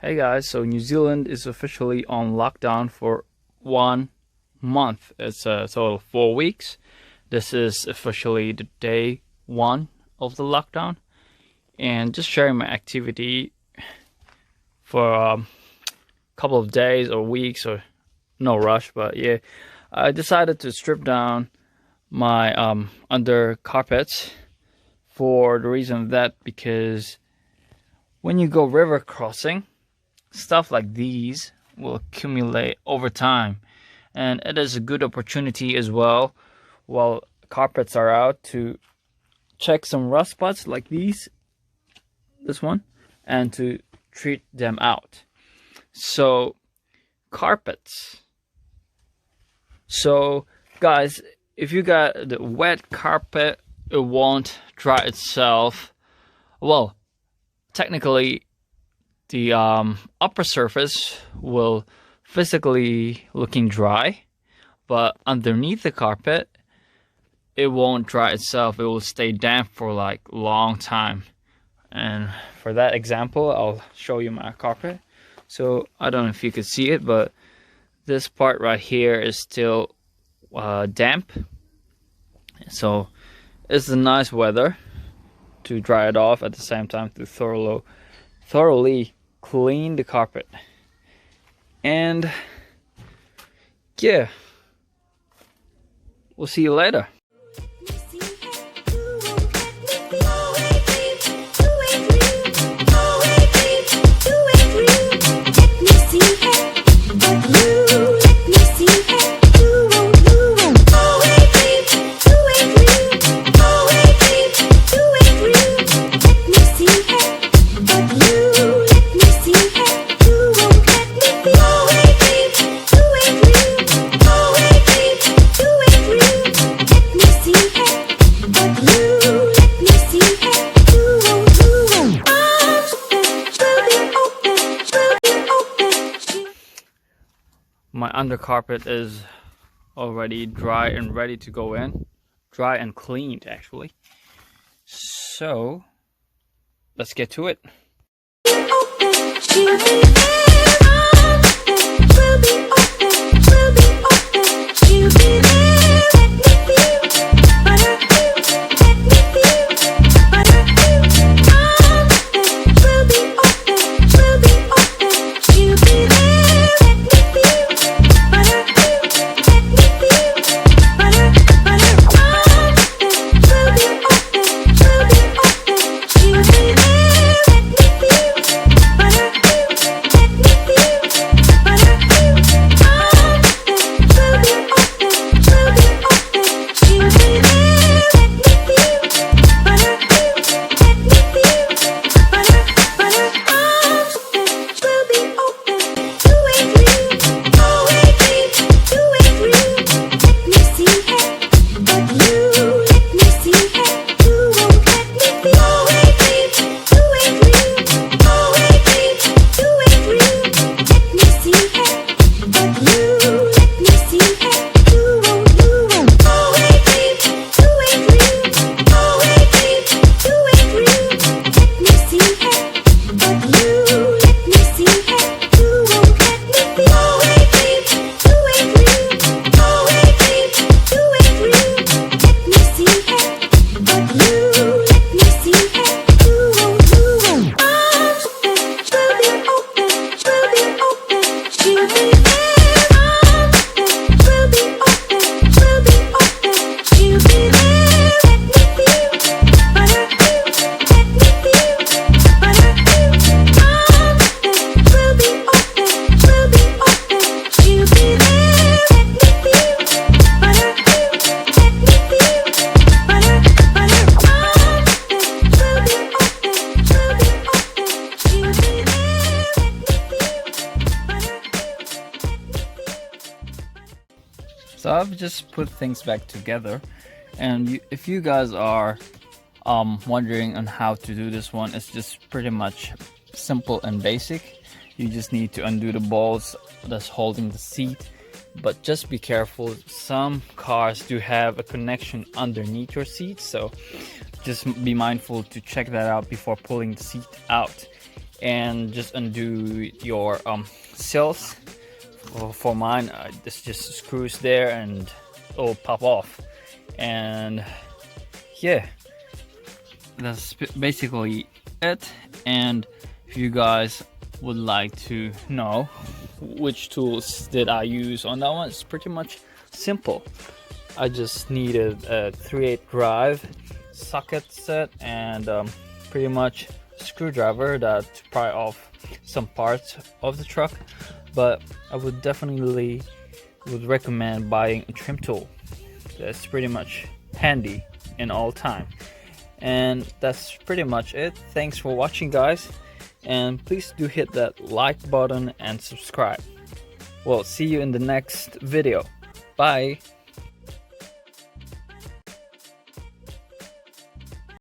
Hey guys, so New Zealand is officially on lockdown for 1 month. It's a total of 4 weeks. This is officially the day one of the lockdown, and just sharing my activity for a couple of days or weeks, or no rush, but yeah, I decided to strip down my under carpets for the reason that because when you go river crossing, stuff like these will accumulate over time, and it is a good opportunity as well while carpets are out to check some rust spots like this one, and to treat them out. So carpets, so guys, if you got the wet carpet, it won't dry itself. Well, technically the upper surface will physically looking dry, but underneath the carpet it won't dry itself. It will stay damp for like long time. And for that example, I'll show you my carpet. So I don't know if you could see it, but this part right here is still damp. So it's a nice weather to dry it off, at the same time to thoroughly clean the carpet. And yeah, we'll see you later. My undercarpet is already dry and ready to go in. Dry and cleaned, actually. So, let's get to it. So I've just put things back together, and if you guys are wondering on how to do this one, it's just pretty much simple and basic. You just need to undo the bolts that's holding the seat, but just be careful. Some cars do have a connection underneath your seat, so just be mindful to check that out before pulling the seat out. and just undo your seals. For mine, this just screws there and it'll pop off. And yeah, that's basically it. And if you guys would like to know which tools did I use on that one, it's pretty much simple. I just needed a 3/8 drive socket set and pretty much screwdriver that to pry off some parts of the truck. But I would definitely recommend buying a trim tool. That's pretty much handy in all time. And that's pretty much it. Thanks for watching, guys, and please do hit that like button and subscribe. Well, see you in the next video. Bye.